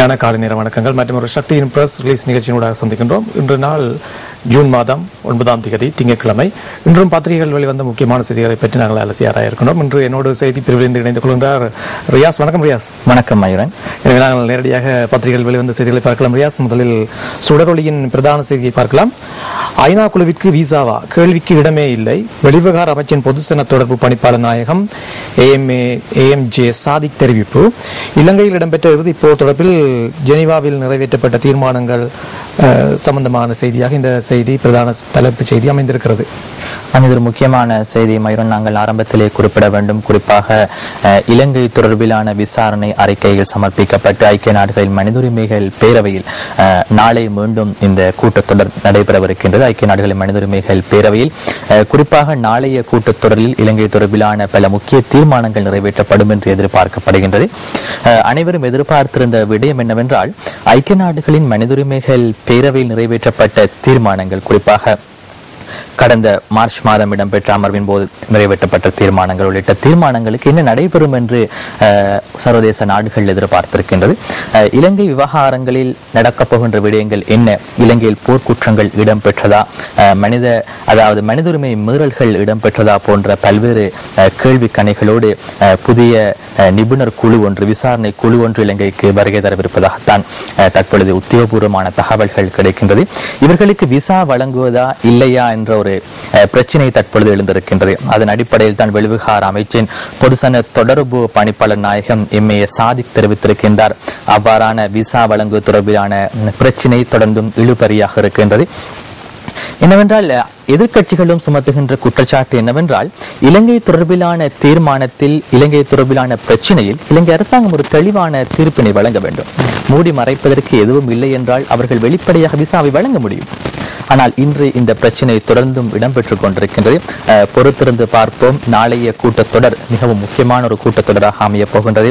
காலை நேர வணக்கங்கள் மற்றும் ஒரு சக்தியின் பிரஸ் ரிலீஸ் நிகழ்ச்சியினூடாக சந்திக்கின்றோம். இன்று நாள் ஜூன் மாதம் 9ஆம் தேதி திங்கட்கிழமை. இன்றும் பத்திரிகைகள் வெளிவந்த முக்கியமான செய்திகளை பற்றி நாங்கள் அலசியாராக இருக்கின்றோம். இன்று என்னோடு செய்தி பிரிவில் இணைந்து கொள்கின்றார் ரியாஸ். வணக்கம் ரியாஸ். வணக்கம் மயூரன். எனவே நாங்கள் நேரடியாக பத்திரிகைகள் வெளிவந்த செய்திகளை பார்க்கலாம். ரியாஸ், முதலில் சுடரொலியின் பிரதான செய்தியை பார்க்கலாம். ஐநா குழுவிற்கு விசாவா? கேள்விக்கு இடமே இல்லை. வெளிவிவகார அமைச்சின் பொதுசன தொடர்பு பணிப்பாளர் நாயகம் AMJ சாதிக் தெரிவிப்பு. இலங்கையில் இடம்பெற்ற இறுதிப் போர் தொடர்பில் ஜெனீவாவில் நிறைவேற்றப்பட்ட தீர்மானங்கள் சம்பந்தமான செய்தியாக இந்த செய்தி பிரதான தலைப்பு செய்தி அமைந்திருக்கிறது. இது ஒரு முக்கியமான செய்தி மயூரன். நாங்கள் ஆரம்பத்திலே குறிப்பிட வேண்டும். குறிப்பாக இலங்கை தொடர்பிலான விசாரணை அறிக்கைகள் சமர்ப்பிக்கப்பட்டு ஐக்கிய நாடுகளின் மனித உரிமைகள் பேரவையில் நாளை மீண்டும் இந்த கூட்டத்தொடர் நடைபெறவிருக்கின்றது. ஐக்கிய நாடுகளின் மனித உரிமைகள் பேரவையில் குறிப்பாக நாளைய கூட்டத்தொடரில் இலங்கை தொடர்பிலான பல முக்கிய தீர்மானங்கள் நிறைவேற்றப்படும் என்று எதிர்பார்க்கப்படுகின்றது. அனைவரும் எதிர்பார்த்திருந்த விடயம் என்னவென்றால், ஐக்கிய நாடுகளின் மனித உரிமைகள் பேரவையில் நிறைவேற்றப்பட்ட தீர்மானங்கள், குறிப்பாக கடந்த மார்ச் மாதம் இடம்பெற்ற அமர்வின் போது நிறைவேற்றப்பட்ட தீர்மானங்கள் உள்ளிட்ட தீர்மானங்களுக்கு என்ன நடைபெறும் என்று சர்வதேச நாடுகள் எதிர்பார்த்திருக்கின்றது. இலங்கை விவகாரங்களில் நடக்கப் போகின்ற விடயங்கள் என்ன? இலங்கையில் போர்க்குற்றங்கள் இடம்பெற்றதா, மனித உரிமை மீறல்கள் இடம்பெற்றதா போன்ற பல்வேறு கேள்வி கணைகளோடு புதிய நிபுணர் குழு ஒன்று, விசாரணை குழு ஒன்று இலங்கைக்கு வருகை தரவிருப்பதாகத்தான் தற்பொழுது உத்தியோகபூர்வமான தகவல்கள் கிடைக்கின்றது. இவர்களுக்கு விசா வழங்குவதா இல்லையா என்ற ஒரு பிரச்சனை தற்பொழுது எழுந்திருக்கின்றது. அதன் அடிப்படையில் தான் வெளிவிவகார அமைச்சின் பொதுசன தொடர்பு பணிப்பாளர் நாயகம் MA சாதிக் தெரிவித்திருக்கின்றார். அவ்வாறான விசா வழங்குவது தொடர்பிலான பிரச்சினை தொடர்ந்தும் இழுபறியாக இருக்கின்றது. என்னவென்றால், எதிர்கட்சிகளும் சுமத்துகின்ற குற்றச்சாட்டு என்னவென்றால், இலங்கை தொடர்பிலான தீர்மானத்தில், இலங்கை தொடர்பிலான பிரச்சனையில் இலங்கை அரசாங்கம் ஒரு தெளிவான தீர்ப்பினை வழங்க வேண்டும். மூடி மறைப்பதற்கு எதுவும் இல்லை என்றால் அவர்கள் வெளிப்படையாக விசாவை வழங்க முடியும். ஆனால் இன்று இந்த பிரச்சனை தொடர்ந்தும் இடம்பெற்றுக் கொண்டிருக்கின்றது. பொறுத்திருந்து பார்ப்போம். நாளைய கூட்டத்தொடர் மிகவும் முக்கியமான ஒரு கூட்டத்தொடராக அமையப் போகின்றது.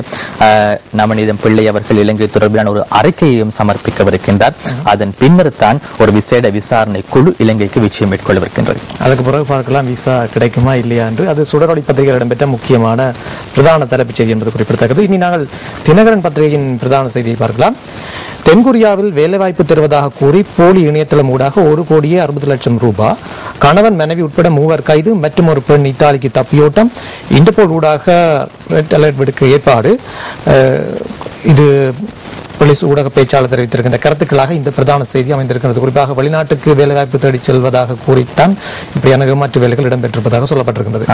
நவநீதம் பிள்ளை அவர்கள் இலங்கை தொடர்பிலான ஒரு அறிக்கையையும் சமர்ப்பிக்கவிருக்கின்றார். அதன் பின்னர் தான் ஒரு விசேட விசாரணை குழு இலங்கைக்கு விஜயம் மேற்கொள்ளவிருக்கின்றது. அதுக்கு பிறகு பார்க்கலாம் விசா கிடைக்குமா இல்லையா என்று. அது சுடரொலி பத்திரிகையில் இடம்பெற்ற முக்கியமான பிரதான தலைப்புச் செய்தி என்பது குறிப்பிடத்தக்கது. இனி நாங்கள் தினகரன் பத்திரிகையின் பிரதான செய்தியை பார்க்கலாம். தென்கொரியாவில் வேலைவாய்ப்பு தருவதாக கூறி போலி இணையதளம் ஊடாக 1,60,00,000 ரூபாய், கணவன் மனைவி உட்பட 3 கைது, மற்றும் ஒரு பெண் இத்தாலிக்கு தப்பியோட்டம், இன்டர்போல் ஊடாக ரெட் அலர்ட் விடுக்க ஏற்பாடு. இது போலீஸ் ஊடக பேச்சாளர் தெரிவித்திருக்கின்ற கருத்துக்களாக இந்த பிரதான செய்தி அமைந்திருக்கிறது. குறிப்பாக வெளிநாட்டுக்கு வேலைவாய்ப்பு தேடி செல்வதாக கூறித்தான் இப்படியான ஏமாற்று வேலைகள் இடம்பெற்றிருப்பதாக சொல்லப்பட்டிருக்கிறது.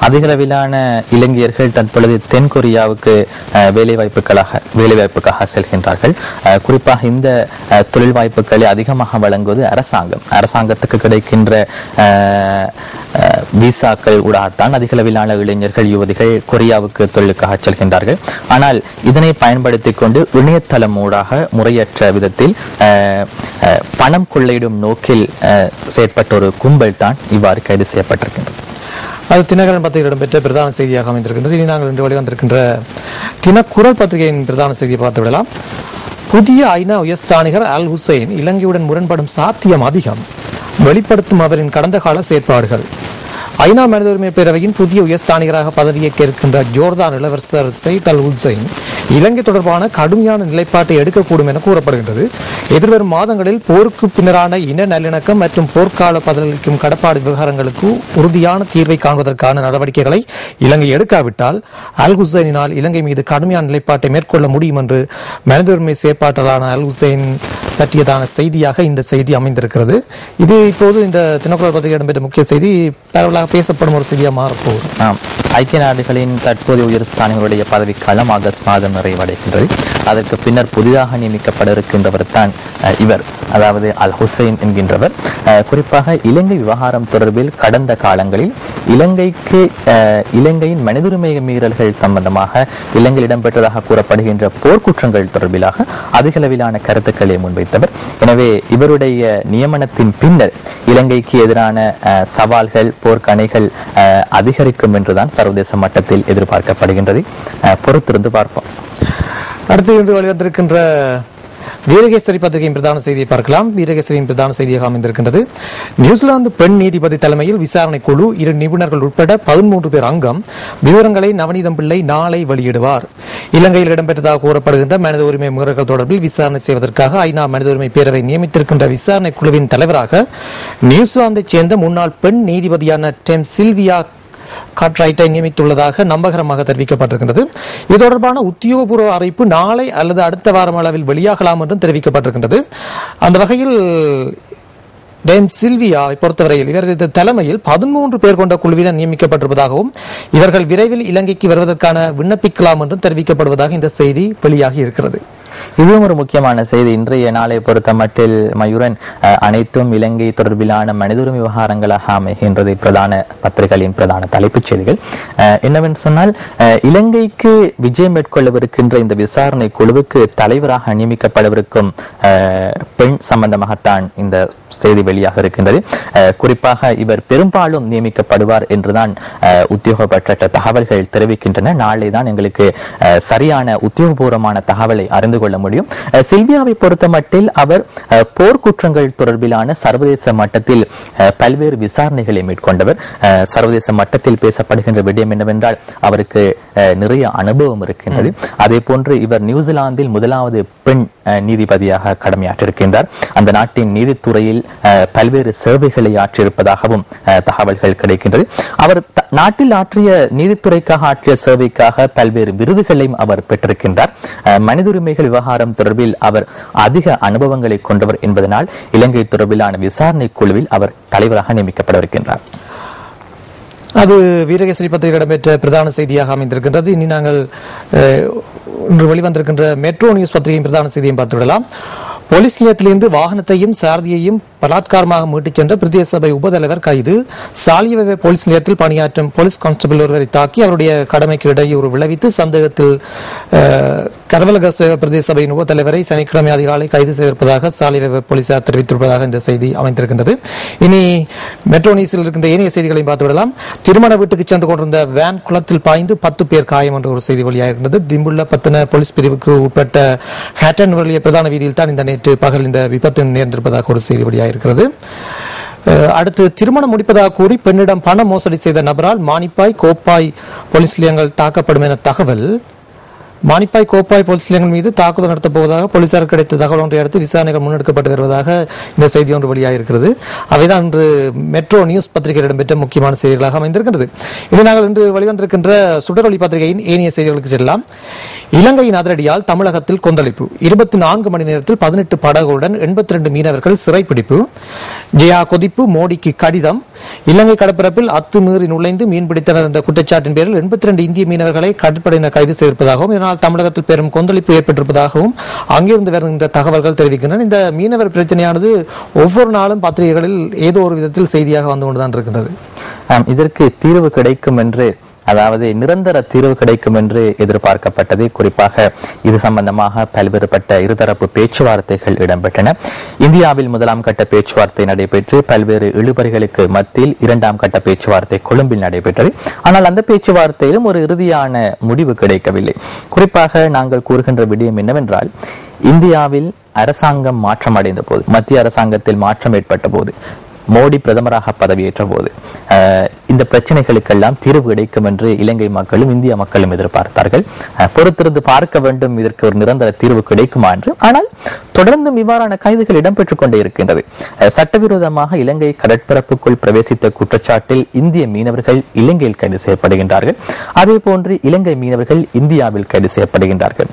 அதிகளவிலான இளைஞர்கள் தற்பொழுது தென்கொரியாவுக்கு வேலைவாய்ப்புக்காக செல்கின்றார்கள். குறிப்பாக இந்த தொழில் வாய்ப்புகளை அதிகமாக வழங்குவது அரசாங்கத்துக்கு கிடைக்கின்ற விசாக்கள் ஊடாகத்தான் அதிகளவிலான இளைஞர்கள், யுவதிகள் கொரியாவுக்கு தொழிலுக்காக செல்கின்றார்கள். ஆனால் இதனை பயன்படுத்திக் கொண்டு இணையதளம் ஊடாக முறையற்ற விதத்தில் பணம் கொள்ளையிடும் நோக்கில் செயற்பட்ட ஒரு கும்பல் தான் இவ்வாறு கைது செய்யப்பட்டிருக்கின்றது. அது தினகரன் பத்திரிகையில் இடம்பெற்ற பிரதான செய்தியாக அமைந்திருக்கின்றது. இனி நாங்கள் இன்று வெளிவந்திருக்கின்ற தினக்குரல் பத்திரிகையின் பிரதான செய்தியை பார்த்து விடலாம். புதிய ஐநா உயர்ஸ்தானிகர் அல் ஹுசைன் இலங்கையுடன் முரண்படும் சாத்தியம் அதிகம், வெளிப்படுத்தும் அவரின் கடந்த கால செயற்பாடுகள். ஐநா மனித உரிமை பேரவையின் புதிய உயர்ஸ்தானிகராக பதவியேற்க இருக்கின்ற ஜோர்தான் இளவரசர் சையத் அல் ஹுசைன் இலங்கை தொடர்பான கடுமையான நிலைப்பாட்டை எடுக்கக்கூடும் என கூறப்படுகின்றது. எதிர்வரும் மாதங்களில் போருக்கு பின்னரான இன நல்லிணக்கம் மற்றும் போர்க்கால பதிலளிக்கும் கடப்பாடு விவகாரங்களுக்கு உறுதியான தீர்வை காண்பதற்கான நடவடிக்கைகளை இலங்கை எடுக்காவிட்டால் அல் ஹுசைனினால் இலங்கை மீது கடுமையான நிலைப்பாட்டை மேற்கொள்ள முடியும் என்று மனித உரிமை செயற்பாட்டாளரான அல் ஹுசைன் பற்றியதான செய்தியாக இந்த செய்தி அமைந்திருக்கிறது. இது இப்போது இந்த தினக்குரல் பத்திரிகை இடம்பெற்ற முக்கிய செய்தி, பரவலாக பேசப்படும் ஒரு செய்தியாக மாறப்போகுது. ஐக்கிய நாடுகளின் தற்போதைய உயர்ஸ்தானிகளுடைய பதவிக்காலம் ஆகஸ்ட் மாதம் நிறைவடைகின்றது. அதற்கு பின்னர் புதிதாக நியமிக்கப்பட இருக்கின்றவர் தான் இவர், அதாவது அல் ஹுசைன் என்கின்றவர். குறிப்பாக இலங்கை விவகாரம் தொடர்பில் கடந்த காலங்களில் இலங்கையின் மனித உரிமை மீறல்கள் சம்பந்தமாக இலங்கையில் இடம்பெற்றதாக கூறப்படுகின்ற போர்க்குற்றங்கள் தொடர்பிலாக அதிகளவிலான கருத்துக்களை முன்வைத்தவர். எனவே இவருடைய நியமனத்தின் பின்னர் இலங்கைக்கு எதிரான சவால்கள், போர்க்கணைகள் அதிகரிக்கும் என்றுதான் சர்வதேச மட்டத்தில் எதிர்பார்க்கப்படுகின்றது. பொறுத்திருந்து பார்ப்போம். அடுத்து இன்று வெளிவந்திருக்கின்ற வீரகேசரி பத்திரிகையின் பிரதான செய்தியை பார்க்கலாம். வீரகேசரியின் பிரதான செய்தியாக அமைந்திருக்கின்றது. நியூசிலாந்து பெண் நீதிபதி தலைமையில் விசாரணை குழு 2 நிபுணர்கள் உட்பட 13 பேர் அங்கம். விவரங்களை நவநீதம் பிள்ளை நாளை வெளியிடுவார். இலங்கையில் இடம்பெற்றதாக கூறப்படுகின்ற மனித உரிமை முறைகள் தொடர்பில் விசாரணை செய்வதற்காக ஐநா மனித உரிமை பேரவை நியமித்திருக்கின்ற விசாரணை குழுவின் தலைவராக நியூசிலாந்தைச் சேர்ந்த முன்னாள் பெண் நீதிபதியான டெம் சில்வியா கார்ட்ரைட்டை நியமித்துள்ளதாக நம்பகரமாக தெரிவிக்கப்பட்டிருக்கின்றது. இது தொடர்பான உத்தியோகபூர்வ அறிவிப்பு நாளை அல்லது அடுத்த வாரம் அளவில் வெளியாகலாம் என்றும் தெரிவிக்கப்பட்டிருக்கின்றது. அந்த வகையில் டேம் சில்வியாவை பொறுத்தவரையில் இவரது தலைமையில் 13 பேர் கொண்ட குழுவினர் நியமிக்கப்பட்டிருப்பதாகவும் இவர்கள் விரைவில் இலங்கைக்கு வருவதற்கான விண்ணப்பிக்கலாம் என்றும் தெரிவிக்கப்படுவதாக இந்த செய்தி வெளியாகி இருக்கிறது. இதுவும் ஒரு முக்கியமான செய்தி. இன்றைய நாளை பொறுத்த மட்டில் மயூரன் அனைத்தும் இலங்கை தொடர்பிலான மனித உரிமை விவகாரங்களாக அமைகின்றது. பிரதான பத்திரிகைகளின் பிரதான தலைப்புச் செய்திகள் என்னவென்று சொன்னால், இலங்கைக்கு விஜயம் மேற்கொள்ளவிருக்கின்ற இந்த விசாரணை குழுவுக்கு தலைவராக நியமிக்கப்படவிருக்கும் பெண் சம்பந்தமாகத்தான் இந்த செய்தி வெளியாக இருக்கின்றது. குறிப்பாக இவர் பெரும்பாலும் நியமிக்கப்படுவார் என்றுதான் உத்தியோகப்பட்ட தகவல்கள் தெரிவிக்கின்றன. நாளை தான் எங்களுக்கு சரியான உத்தியோகபூர்வமான தகவலை அறிந்து கொள்ள முடியும். சில்வியாவை பொறுத்த மட்டில் அவர் போர்க்குற்றங்கள் தொடர்பிலான சர்வதேச மட்டத்தில் பல்வேறு விசாரணைகளை மேற்கொண்டவர். சர்வதேச மட்டத்தில் பேசப்படுகின்ற விடயம் என்னவென்றால் அவருக்கு நிறைய அனுபவம் இருக்கின்றது. அதே போன்று இவர் நியூசிலாந்தில் முதலாவது பெண் நீதிபதியாக கடமையாற்றிருக்கின்றார். அந்த நாட்டின் நீதித்துறையில் பல்வேறு சேவைகளை ஆற்றியிருப்பதாகவும் தகவல்கள் கிடைக்கின்றது. அவர் நாட்டில் ஆற்றிய நீதித்துறைக்காக ஆற்றிய சேவைக்காக பல்வேறு விருதுகளையும் அவர் பெற்றிருக்கின்றார். மனித உரிமைகள் விவகாரம் தொடர்பில் அவர் அதிக அனுபவங்களை கொண்டவர் என்பதனால் இலங்கை தொடர்பிலான விசாரணை குழுவில் அவர் தலைவராக நியமிக்கப்படவிருக்கின்றார். அது வீரகேசரி பத்திரிகை இடம்பெற்ற பிரதான செய்தியாக அமைந்திருக்கின்றது. இனி நாங்கள் இன்று வெளிவந்திருக்கின்ற மெட்ரோ நியூஸ் பத்திரிகையின் பிரதான செய்தியை பார்த்துவிடலாம். போலீஸ் நிலையத்திலிருந்து வாகனத்தையும் சாரதியையும் பலாத்காரமாக மீட்டுச் சென்ற பிரதேச சபை உபதலைவர் கைது. சாலியவை போலீஸ் நிலையத்தில் பணியாற்றும் போலீஸ் கான்ஸ்டபிள் ஒருவரை தாக்கி அவருடைய கடமைக்கு இடையூறு விளைவித்து சந்தேகத்தில் கரவலகச பிரதேச சபையின் உபதலைவரை சனிக்கிழமை அதிகாலை கைது செய்திருப்பதாக சாலியவை போலீசார் தெரிவித்திருப்பதாக இந்த செய்தி அமைந்திருக்கின்றது. இனி மெட்ரோ நியூஸில் இருக்கின்ற ஏனைய செய்திகளையும் பார்த்துவிடலாம். திருமண வீட்டுக்கு சென்று கொண்டிருந்த வேன் குளத்தில் பாய்ந்து 10 பேர் காயம் என்ற ஒரு செய்தி வெளியாகிருந்தது. திம்புள்ள பத்தின போலீஸ் பிரிவுக்கு உட்பட்ட ஹேட்டன் வழிய பிரதான வீதியில் தான் இந்த நேற்று பகல் இந்த விபத்து நேர்ந்திருப்பதாக ஒரு செய்தி வெளியாகிருக்கிறது. அடுத்து, திருமணம் முடிப்பதாக கூறி பெண்ணிடம் பண மோசடி செய்த நபரால் மானிப்பாய் கோப்பாய் போலீஸ் நிலையங்கள் தாக்கப்படும் என தகவல். மானிப்பாய் கோப்பாய் போலீஸ் நிலையங்கள் மீது தாக்குதல் நடத்தப் போவதாக போலீசாருக்கு கிடைத்த தகவல் ஒன்றை அடுத்து விசாரணைகள் முன்னெடுக்கப்பட்டு வருவதாக இந்த செய்தி ஒன்று வெளியாகிருக்கிறது. அவைதான் இன்று மெட்ரோ நியூஸ் பத்திரிகையில் இடம்பெற்ற முக்கியமான செய்திகளாக அமைந்திருக்கிறது. இதை நாங்கள் இன்று வெளிவந்திருக்கின்ற சுடரொளி பத்திரிகையின் ஏனைய செய்திகளுக்கு செல்லலாம். இலங்கையின் அதிரடியால் தமிழகத்தில் கொந்தளிப்பு. 24 மணி நேரத்தில் 18 படகுகளுடன் 82 மீனவர்கள் சிறைப்பிடிப்பு. ஜெயா கொதிப்பு, மோடிக்கு கடிதம். இலங்கை கடற்பரப்பில் அத்துமீறி நுழைந்து மீன்பிடித்தனர் என்ற குற்றச்சாட்டின் பேரில் 82 இந்திய மீனவர்களை கடற்படையினர் கைது செய்திருப்பதாகவும் இதனால் தமிழகத்தில் பெரும் கொந்தளிப்பு ஏற்பட்டிருப்பதாகவும் அங்கிருந்து வருகின்ற தகவல்கள் தெரிவிக்கின்றன. இந்த மீனவர் பிரச்சனையானது ஒவ்வொரு நாளும் பத்திரிகைகளில் ஏதோ ஒரு விதத்தில் செய்தியாக வந்து கொண்டுதான் இருக்கின்றது. இதற்கு தீர்வு கிடைக்கும் என்று, அதாவது நிரந்தர தீர்வு கிடைக்கும் என்று எதிர்பார்க்கப்பட்டது. குறிப்பாக இது சம்பந்தமாக பல்வேறுபட்ட இருதரப்பு பேச்சுவார்த்தைகள் இடம்பெற்றன. இந்தியாவில் 1ஆம் கட்ட பேச்சுவார்த்தை நடைபெற்று பல்வேறு இழுபறிகளுக்கு மத்தியில் 2ஆம் கட்ட பேச்சுவார்த்தை கொழும்பில் நடைபெற்றது. ஆனால் அந்த பேச்சுவார்த்தையிலும் ஒரு இறுதியான முடிவு கிடைக்கவில்லை. குறிப்பாக நாங்கள் கூறுகின்ற விடயம் என்னவென்றால், இந்தியாவில் அரசாங்கம் மாற்றம் அடைந்த போது, மத்திய அரசாங்கத்தில் மாற்றம் ஏற்பட்ட போது, மோடி பிரதமராக பதவியேற்ற போது இந்த பிரச்சனைகளுக்கெல்லாம் தீர்வு கிடைக்கும் என்று இலங்கை மக்களும் இந்திய மக்களும் எதிர்பார்த்தார்கள். பொறுத்திருந்து பார்க்க வேண்டும் இதற்கு ஒரு நிரந்தர தீர்வு கிடைக்குமா என்று. ஆனால் தொடர்ந்தும் இவ்வாறான கைதுகள் இடம்பெற்றுக் கொண்டே இருக்கின்றது. சட்டவிரோதமாக இலங்கை கடற்பரப்புக்குள் பிரவேசித்த குற்றச்சாட்டில் இந்திய மீனவர்கள் இலங்கையில் கைது செய்யப்படுகின்றார்கள். அதே போன்று இலங்கை மீனவர்கள் இந்தியாவில் கைது செய்யப்படுகின்றார்கள்.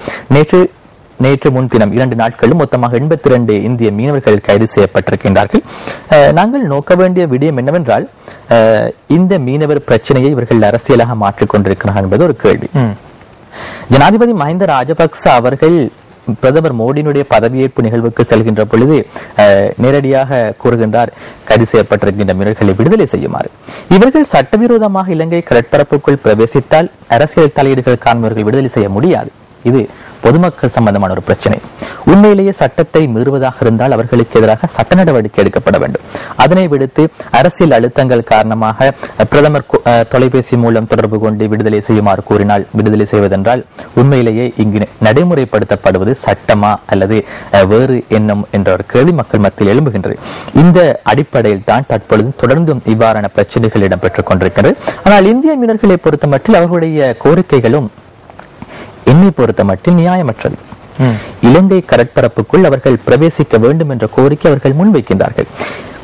நேற்று முன்தினம் 2 நாட்களும் மொத்தமாக 82 இந்திய மீனவர்கள் கைது செய்யப்பட்டிருக்கின்றார்கள். நாங்கள் நோக்க வேண்டிய விடயம் என்னவென்றால், இந்த மீனவர் பிரச்சனையை இவர்கள் அரசியலாக மாற்றிக் கொண்டிருக்கிறார்கள் என்பது ஒரு கேள்வி. ஜனாதிபதி மஹிந்த ராஜபக்ச அவர்கள் பிரதமர் மோடியினுடைய பதவியேற்பு நிகழ்வுக்கு செல்கின்ற பொழுது நேரடியாக கூறுகின்றார், கைது செய்யப்பட்டிருக்கின்ற மீனவர்களை விடுதலை செய்யுமாறு. இவர்கள் சட்டவிரோதமாக இலங்கை கடற்பரப்புக்குள் பிரவேசித்தால் அரசியல் தலையீடுகள் காண்பவர்கள் விடுதலை செய்ய முடியாது. இது பொதுமக்கள் சம்பந்தமான ஒரு பிரச்சனை. உண்மையிலேயே சட்டத்தை மீறுவதாக இருந்தால் அவர்களுக்கு எதிராக சட்ட நடவடிக்கை எடுக்கப்பட வேண்டும். அதனை விடுத்து அரசியல் அழுத்தங்கள் காரணமாக பிரதமர் தொலைபேசி மூலம் தொடர்பு கொண்டு விடுதலை செய்யுமாறு கூறினால் விடுதலை செய்வதென்றால் உண்மையிலேயே இங்கு நடைமுறைப்படுத்தப்படுவது சட்டமா அல்லது வேறு எண்ணம் என்ற ஒரு கேள்வி மக்கள் மத்தியில் எழும்புகின்றது. இந்த அடிப்படையில் தான் தற்பொழுது தொடர்ந்தும் இவ்வாறான பிரச்சனைகள் இடம்பெற்றுக் கொண்டிருக்கிறது. ஆனால் இந்திய மீனர்களை பொறுத்த மட்டில் அவர்களுடைய கோரிக்கைகளும் என்னை பொறுத்த மட்டில் நியாயமற்றது. இலங்கை கடற்பரப்புக்குள் அவர்கள் பிரவேசிக்க வேண்டும் என்ற கோரிக்கை அவர்கள் முன்வைக்கின்றார்கள்.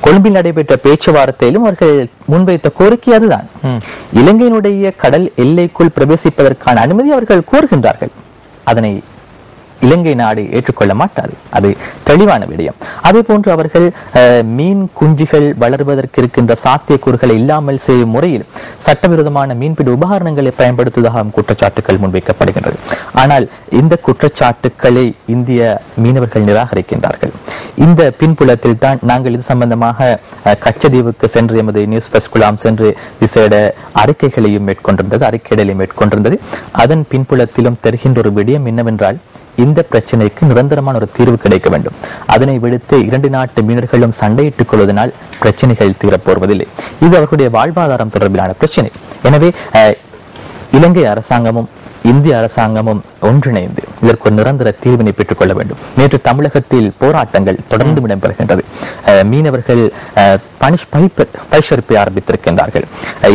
கொழும்பில் நடைபெற்ற பேச்சுவார்த்தையிலும் அவர்கள் முன்வைத்த கோரிக்கை அதுதான். இலங்கையினுடைய கடல் எல்லைக்குள் பிரவேசிப்பதற்கான அனுமதி அவர்கள் கோருகின்றார்கள். அதனை இலங்கை நாடு ஏற்றுக்கொள்ள மாட்டாது. அது தெளிவான விடயம். அதே போன்று அவர்கள் மீன் குஞ்சுகள் வளர்வதற்கு இருக்கின்ற சாத்தியக்கூறுகளை இல்லாமல் செய்யும் முறையில் சட்டவிரோதமான மீன்பிடி உபகரணங்களை பயன்படுத்துவதாக குற்றச்சாட்டுகள் முன்வைக்கப்படுகின்றது. ஆனால் இந்த குற்றச்சாட்டுக்களை இந்திய மீனவர்கள் நிராகரிக்கின்றார்கள். இந்த பின்புலத்தில் தான் நாங்கள் இது சம்பந்தமாக கச்சதீவுக்கு சென்று எமது நியூஸ் ஃபர்ஸ்ட் குலாம் சென்று விசேட அறிக்கைகளையும் மேற்கொண்டிருந்தது. அதன் பின்புலத்திலும் தெரிகின்ற ஒரு விடயம் என்னவென்றால் இந்த பிரச்சனைக்கு நிரந்தரமான ஒரு தீர்வு கிடைக்க வேண்டும். அதனை விடுத்து இரண்டு நாட்டு மீனர்களும் சண்டையிட்டுக் கொள்வதனால் பிரச்சனைகள் தீரப்போவதில்லை. இது அவர்களுடைய வாழ்வாதாரம் தொடர்பிலான பிரச்சனை. எனவே இலங்கை அரசாங்கமும் இந்திய அரசாங்கமும் ஒன்றிணைந்து இதற்கு ஒரு நிரந்தர தீர்வினை பெற்றுக் கொள்ள வேண்டும். நேற்று தமிழகத்தில் போராட்டங்கள் தொடர்ந்து இடம்பெறுகின்றது. மீனவர்கள் பரிசளிப்பை ஆரம்பித்திருக்கின்றார்கள்.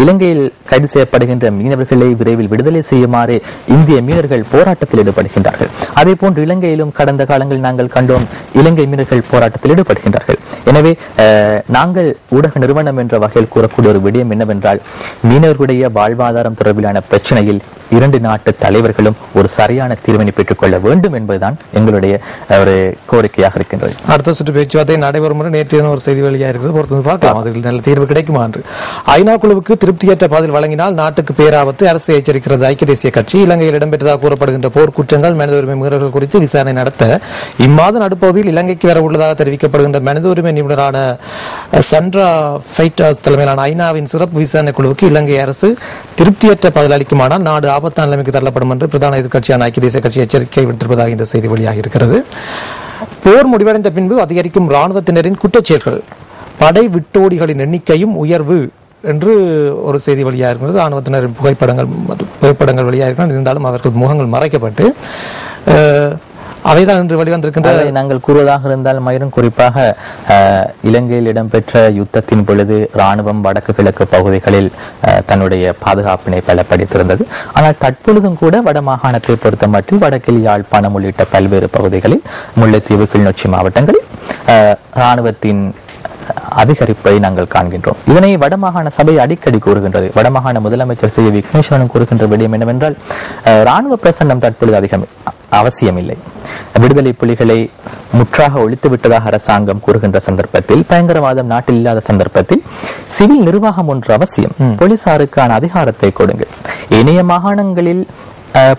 இலங்கையில் கைது செய்யப்படுகின்ற மீனவர்களை விரைவில் விடுதலை செய்யுமாறு இந்திய மீனவர்கள் போராட்டத்தில் ஈடுபடுகின்றார்கள். அதே போன்று இலங்கையிலும் கடந்த காலங்களில் நாங்கள் கண்டோம் இலங்கை மீனவர்கள் போராட்டத்தில் ஈடுபடுகின்றார்கள். எனவே நாங்கள் ஊடக நிறுவனம் என்ற வகையில் கூறக்கூடிய ஒரு விடயம் என்னவென்றால் மீனவர்களுடைய வாழ்வாதாரம் தொடர்பிலான பிரச்சனையில் இரண்டு நாட்டு தலைவர்களும் ஒரு சரியான தீர்வினை பெற்றுக் கொள்ள வேண்டும் என்பதுதான் எங்களுடைய ஒரு கோரிக்கையாக இருக்கின்றது. அடுத்த சுற்று பேச்சுவார்த்தை நடைபெறும் முறை நேற்று ஒரு செய்தி வெளியாக இருக்கிறது. பொறுத்து பார்க்கலாம் அதில் நல்ல தீர்வு கிடைக்குமா என்று. ஐநா குழுவுக்கு திருப்தியற்ற பதில் வழங்கினால் நாட்டுக்கு பேராபத்து அரசு எச்சரிக்கிறது ஐக்கிய தேசிய கட்சி. இலங்கையில் இடம்பெற்றதாக கூறப்படுகின்ற போர் குற்றங்கள் மனித உரிமை மீறல்கள் குறித்து விசாரணை நடத்த இம்மாத நடுப்பகுதியில் இலங்கைக்கு வர உள்ளதாக தெரிவிக்கப்படுகின்ற மனித உரிமை நிபுணரான சண்ட்ரா ஃபைட்டாஸ் தலைமையிலான ஐநாவின் சிறப்பு விசாரணை குழுவுக்கு இலங்கை அரசு திருப்தியற்ற பதில் அளிக்குமானால் நாடு ஆபத்தான நிலைமைக்கு தள்ளப்படும் என்று பிரதான எதிர்க்கட்சியான ஐக்கிய தேசிய கட்சி எச்சரிக்கை விடுத்திருப்பதாக இந்த செய்தி வெளியாக இருக்கிறது. போர் முடிவடைந்த பின்பு அதிகரிக்கும் ராணுவத்தினரின் குற்றச்செயல்கள், படை விட்டோடிகளின் எண்ணிக்கையும் உயர்வு என்று ஒரு செய்தி வெளியாக இருக்கிறது. ராணுவத்தினரின் புகைப்படங்கள் வெளியாக இருக்கிறது. இருந்தாலும் அவர்கள் முகங்கள் மறைக்கப்பட்டு அவைதான் இன்று வெளிவந்திருக்கின்றன. நாங்கள் கூறுவதாக இருந்தால் மயிரும் குறிப்பாக இலங்கையில் இடம்பெற்ற யுத்தத்தின் பொழுது ராணுவம் வடக்கு கிழக்கு பகுதிகளில் தன்னுடைய பாதுகாப்பினை பலப்படுத்தியிருந்தது. ஆனால் தற்பொழுதும் கூட வட மாகாணத்தை பொறுத்த மட்டில் வடக்கில் யாழ்ப்பாணம் உள்ளிட்ட பல்வேறு பகுதிகளில் முல்லைத்தீவு கிளிநொச்சி மாவட்டங்களில் ராணுவத்தின் அதிகரிப்பை நாங்கள் காண்கின்றோம். இதனை வடமாகாண சபை அடிக்கடி கூறுகின்றது. வடமாகாண முதலமைச்சர் சி விக்னேஸ்வரன் கூறுகின்ற விடயம் என்னவென்றால் ராணுவ பிரசன்னம் தற்பொழுது அதிகம் அவசியமில்லை. விடுதலை புலிகளை முற்றாக ஒழித்து விட்டதாக அரசாங்கம் கூறுகின்ற சந்தர்ப்பத்தில், பயங்கரவாதம் நாட்டில் இல்லாத சந்தர்ப்பத்தில் சிவில் நிர்வாகம் ஒன்று அவசியம். போலீசாருக்கான அதிகாரத்தை கொடுங்கள். இணைய மாகாணங்களில்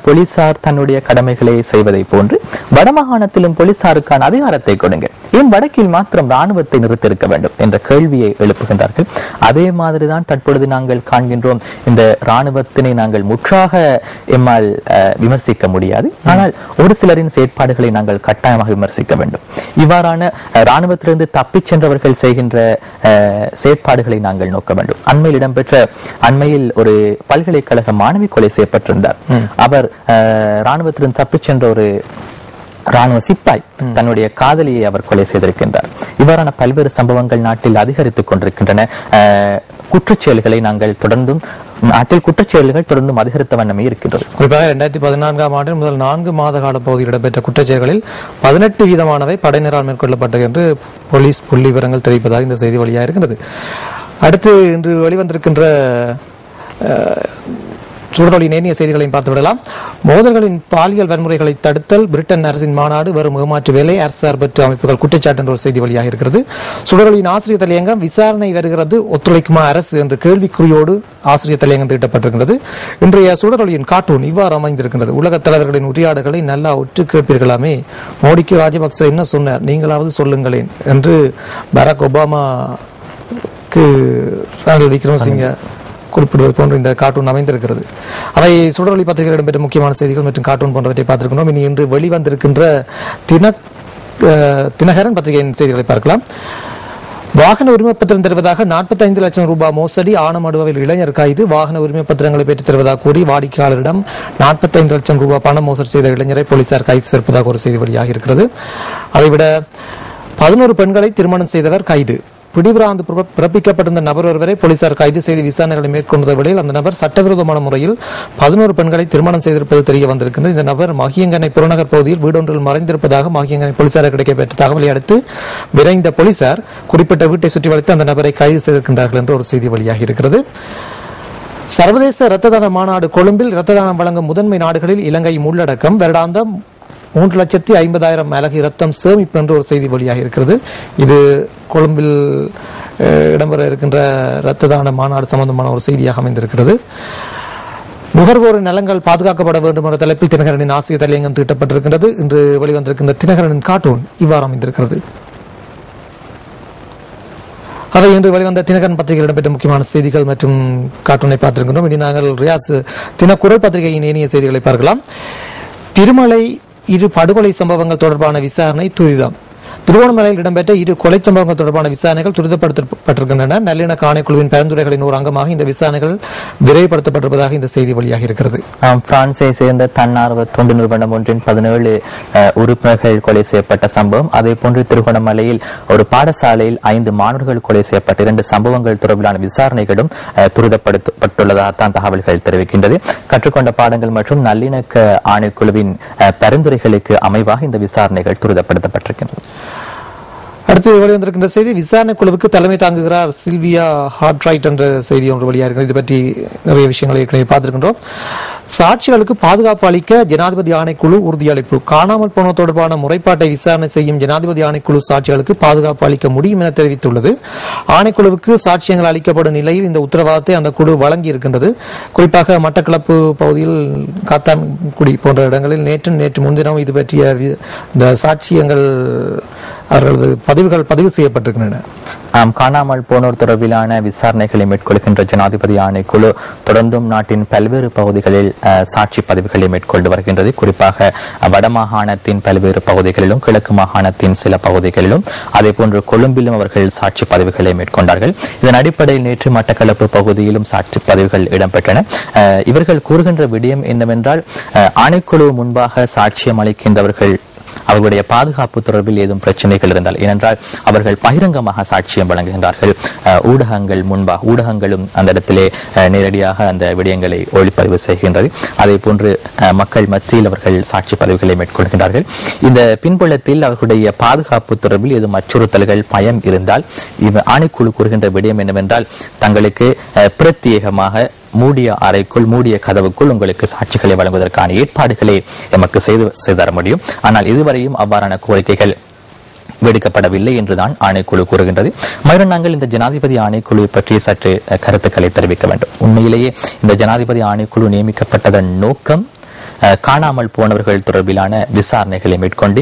போலீசார் தன்னுடைய கடமைகளை செய்வதை போன்று வடமாகாணத்திலும் போலீசாருக்கான அதிகாரத்தை கொடுங்க. ஏன் வடக்கில் மாத்திரம் ராணுவத்தை நிறுத்திருக்க வேண்டும் என்ற கேள்வியை எழுப்புகின்றார்கள். அதே மாதிரிதான் தற்பொழுது நாங்கள் காண்கின்றோம். இந்த ராணுவத்தினை நாங்கள் முற்றாக எம்மால் விமர்சிக்க முடியாது. ஆனால் ஒரு சிலரின் செயற்பாடுகளை நாங்கள் கட்டாயமாக விமர்சிக்க வேண்டும். இவ்வாறான ராணுவத்திலிருந்து தப்பிச் சென்றவர்கள் செய்கின்ற செயற்பாடுகளை நாங்கள் நோக்க வேண்டும். அண்மையில் ஒரு பல்கலைக்கழக மாணவி கொலை செய்யப்பட்டிருந்தார். அவர் ராணுவத்திலிருந்து தப்பிச் சென்ற ஒரு ராணுவ சிப்பாய் தன்னுடைய காதலியை அவர் கொலை செய்திருக்கின்றார். இவ்வாறான பல்வேறு சம்பவங்கள் நாட்டில் அதிகரித்துக் கொண்டிருக்கின்றன. குற்றச்செயல்களை நாங்கள் நாட்டில் குற்றச்செயல்கள் தொடர்ந்தும் அதிகரித்த வண்ணமே இருக்கின்றது. குறிப்பாக 2014ஆம் ஆண்டில் முதல் 4 மாத கால பகுதியில் இடம்பெற்ற குற்றச்செயல்களில் 18% படையினரால் மேற்கொள்ளப்பட்டது என்று போலீஸ் புள்ளி விவரங்கள் தெரிவிப்பதாக இந்த செய்தி வழியாக இருக்கின்றது. அடுத்து இன்று வெளிவந்திருக்கின்ற சுடரொலி நேரிய செய்திகளையும் பார்த்துவிடலாம். மோதல்களின் பாலியல் வன்முறைகளை தடுத்தல் பிரிட்டன் அரசின் மாநாடு வரும் ஏமாற்று வேலை அரசு சார்பற்ற அமைப்புகள் குற்றச்சாட்டு என்ற ஒரு செய்தி வழியாக இருக்கிறது. சுடரொலியின் ஆசிரியர் தலையங்கம் விசாரணை வருகிறது ஒத்துழைக்குமா அரசு என்ற கேள்விக்குறியோடு ஆசிரியர் தலையங்கம் திட்டப்பட்டிருக்கிறது. இன்றைய சுடரொலியின் கார்ட்டூன் இவ்வாறு அமைந்திருக்கின்றது. உலக தலைவர்களின் உரையாடல்களை நல்லா ஒற்று கேட்பீர்களாமே, மோடிக்கு ராஜபக்ச என்ன சொன்னார், நீங்களாவது சொல்லுங்களேன் என்று பராக் ஒபாமாக்கு ரணில் விக்ரமசிங்க குறிப்பிடுவது போன்று இந்த கார்ட்டூன் அமைந்திருக்கிறது. அவை சுடரொளி பத்திரிகையில் இடம்பெற்ற முக்கியமான செய்திகள் மற்றும் கார்ட்டூன் போன்றவற்றை பார்த்திருக்கிறோம். இனி இன்று வெளிவந்திருக்கின்ற தினகரன் பத்திரிகையின் செய்திகளை பார்க்கலாம். வாகன உரிமை பத்திரம் தருவதாக 45 லட்சம் ரூபாய் மோசடி, ஆனமடுவில் இளைஞர் கைது. வாகன உரிமை பத்திரங்களை பெற்றுத் தருவதாக கூறி வாடிக்கையாளரிடம் 45 லட்சம் ரூபாய் பணம் மோசடி செய்த இளைஞரை போலீசார் கைது செய்திருப்பதாக ஒரு செய்தி வெளியாக இருக்கிறது. அதைவிட 11 பெண்களை திருமணம் செய்தவர் கைது. பிடிபிராந்து பிறப்பிக்கப்பட்டிருந்த நபர் ஒருவரை போலீசார் கைது செய்து விசாரணைகளை மேற்கொண்ட வேளையில் அந்த நபர் சட்டவிரோதமான முறையில் 11 பெண்களை திருமணம் செய்திருப்பது தெரிய வந்திருக்கிறது. இந்த நபர் மகியங்கனை புறநகர் பகுதியில் வீடொன்றில் மறைந்திருப்பதாக மகியங்கனை போலீசார் கிடைக்கப்பெற்ற தகவலை அடுத்து விரைந்த போலீசார் குறிப்பிட்ட வீட்டை சுற்றி வளைத்து அந்த நபரை கைது செய்திருக்கின்றார்கள் என்று ஒரு செய்தி வெளியாகி இருக்கிறது. சர்வதேச இரத்த தான மாநாடு கொழும்பில் இரத்த தானம் வழங்கும் முதன்மை நாடுகளில் இலங்கை உள்ளடக்கம். வருடாந்தம் 3,50,000 அலகு இரத்தம் சேமிப்பு என்று ஒரு செய்தி வெளியாக இருக்கிறது. இது கொழும்பில் இடம்பெற இருக்கின்ற இரத்த தான மாநாடு சம்பந்தமான ஒரு செய்தியாக அமைந்திருக்கிறது. நுகர்வோரின் நலங்கள் பாதுகாக்கப்பட வேண்டும் என்ற தலைப்பில் தினகரனின் ஆசிய தலையங்கம் தீட்டப்பட்டிருக்கின்றது. இன்று வெளிவந்திருக்கின்ற தினகரனின் கார்ட்டூன் இவ்வாறு அமைந்திருக்கிறது. அவை இன்று வெளிவந்த தினகரன் பத்திரிகையில் இடம்பெற்ற முக்கியமான செய்திகள் மற்றும் கார்ட்டூனை பார்த்திருக்கின்றோம். இனி நாங்கள் ரியாஸ் தினக்குரல் பத்திரிகையின் ஏனைய செய்திகளை பார்க்கலாம். திருமலை 2 படுகொலை சம்பவங்கள் தொடர்பான விசாரணை துரிதம். திருவோணமலையில் இடம்பெற்ற 2 கொலை சம்பவங்கள் தொடர்பான விசாரணைகள் துரிதப்படுத்தப்பட்டிருக்கின்றன. நல்லிணக்க ஆணைக்குழுவின் பரிந்துரைகளின் ஒரு அங்கமாக இந்த விசாரணைகள் விரைவுபடுத்தப்பட்டிருப்பதாக இந்த செய்தி வெளியாக இருக்கிறது. பிரான்சை சேர்ந்த தன்னார்வ தொண்டு நிறுவனம் ஒன்றின் 17 உறுப்பினர்கள் கொலை செய்யப்பட்ட சம்பவம், அதே போன்று திருகோணமலையில் ஒரு பாடசாலையில் 5 மாணவர்கள் கொலை செய்யப்பட்ட 2 சம்பவங்கள் தொடர்பிலான விசாரணைகளும் துரிதப்படுத்தப்பட்டுள்ளதாக தான் தகவல்கள் தெரிவிக்கின்றது. கற்றுக்கொண்ட பாடங்கள் மற்றும் நல்லிணக்க ஆணைக்குழுவின் பரிந்துரைகளுக்கு அமைவாக இந்த விசாரணைகள் துரிதப்படுத்தப்பட்டிருக்கின்றன. அடுத்து வெளிவந்திருக்கின்ற செய்தி, விசாரணை குழுவுக்கு தலைமை தாங்குகிறார் சில்வியா ஹார்ட்ரைட் என்ற செய்தி ஒன்று வெளியாக இருக்கிறது. இது பற்றி நிறைய விஷயங்களை ஏற்கனவே பார்த்திருக்கின்றோம். சாட்சிகளுக்கு பாதுகாப்பு அளிக்க ஜனாதிபதி ஆணைக்குழு உறுதியளிப்பு. காணாமல் போன தொடர்பான முறைப்பாட்டை விசாரணை செய்யும் ஜனாதிபதி ஆணைக்குழு சாட்சிகளுக்கு பாதுகாப்பு அளிக்க முடியும் என தெரிவித்துள்ளது. ஆணைக்குழுவுக்கு சாட்சியங்கள் அளிக்கப்படும் நிலையில் இந்த உத்தரவாதத்தை அந்த குழு வழங்கி இருக்கின்றது. குறிப்பாக மட்டக்களப்பு பகுதியில் காத்தான்குடி போன்ற இடங்களில் நேற்று முன்தினம் இது பற்றிய இந்த சாட்சியங்கள் அவர்களது பதிவு செய்யப்பட்டிருக்கின்றன. காணாமல் போனோர் தொடர்பிலான விசாரணைகளை மேற்கொள்கின்ற ஜனாதிபதி ஆணைக்குழு தொடர்ந்தும் நாட்டின் பல்வேறு பகுதிகளில் சாட்சி பதிவுகளை மேற்கொண்டு வருகின்றது. குறிப்பாக வடமாகாணத்தின் பல்வேறு பகுதிகளிலும் கிழக்கு மாகாணத்தின் சில பகுதிகளிலும் அதே போன்று கொழும்பிலும் அவர்கள் சாட்சி பதிவுகளை மேற்கொண்டார்கள். இதன் அடிப்படையில் நேற்று மட்டக்களப்பு பகுதியிலும் சாட்சி பதிவுகள் இடம்பெற்றன. இவர்கள் கூறுகின்ற விடயம் என்னவென்றால், ஆணைக்குழு முன்பாக சாட்சியம் அளிக்கின்றவர்கள் அவர்களுடைய பாதுகாப்பு தொடர்பில் ஏதும் பிரச்சனைகள் இருந்தால், ஏனென்றால் அவர்கள் பகிரங்கமாக சாட்சியம் வழங்குகின்றார்கள். ஊடகங்களும் அந்த இடத்திலே நேரடியாக அந்த விடயங்களை ஒளிப்பதிவு செய்கின்றது. அதே போன்று மக்கள் மத்தியில் அவர்கள் சாட்சி பதிவுகளை மேற்கொள்கின்றார்கள். இந்த பின்புலத்தில் அவர்களுடைய பாதுகாப்பு தொடர்பில் ஏதும் அச்சுறுத்தல்கள் பயம் இருந்தால், ஆணைக்குழு கூறுகின்ற விடயம் என்னவென்றால், தங்களுக்கு பிரத்யேகமாக மூடிய அறைக்குள் மூடிய கதவுக்குள் உங்களுக்கு சாட்சிகளை வழங்குவதற்கான ஏற்பாடுகளை எமக்கு செய்து தர முடியும். ஆனால் இதுவரையும் அவ்வாறான கோரிக்கைகள் விடுக்கப்படவில்லை என்றுதான் ஆணைக்குழு கூறுகின்றது. மறுபடியும் நாங்கள் இந்த ஜனாதிபதி ஆணைக்குழு பற்றி சற்று கருத்துக்களை தெரிவிக்க வேண்டும். உண்மையிலேயே இந்த ஜனாதிபதி ஆணைக்குழு நியமிக்கப்பட்டதன் நோக்கம் காணாமல் போனவர்கள் தொடர்பிலான விசாரணைகளை மேற்கொண்டு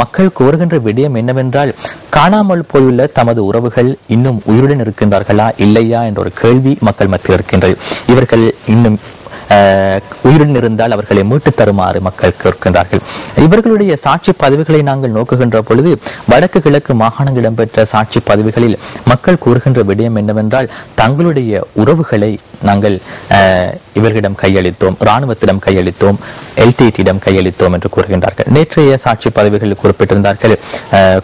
மக்கள் கோருகின்ற விடயம் என்னவென்றால், காணாமல் போயுள்ள தமது உறவுகள் இன்னும் உயிருடன் இருக்கின்றார்களா இல்லையா என்ற ஒரு கேள்வி மக்கள் மத்தியில் இருக்கின்றது. இவர்கள் இன்னும் உயிருடன் இருந்தால் அவர்களை மீட்டு தருமாறு மக்கள் கேட்கின்றார்கள். இவர்களுடைய சாட்சி பதிவுகளை நாங்கள் நோக்குகின்ற பொழுது வடக்கு கிழக்கு மாகாணங்கள் இடம்பெற்ற சாட்சி பதிவுகளில் மக்கள் கூறுகின்ற விடயம் என்னவென்றால், தங்களுடைய உறவுகளை நாங்கள் இவர்களிடம் கையளித்தோம், இராணுவத்திடம் கையளித்தோம், எல்டிடியிடம் கையளித்தோம் என்று கூறுகின்றார்கள். நேற்றைய சாட்சி பதிவுகளில் குறிப்பிட்டிருந்தார்கள்.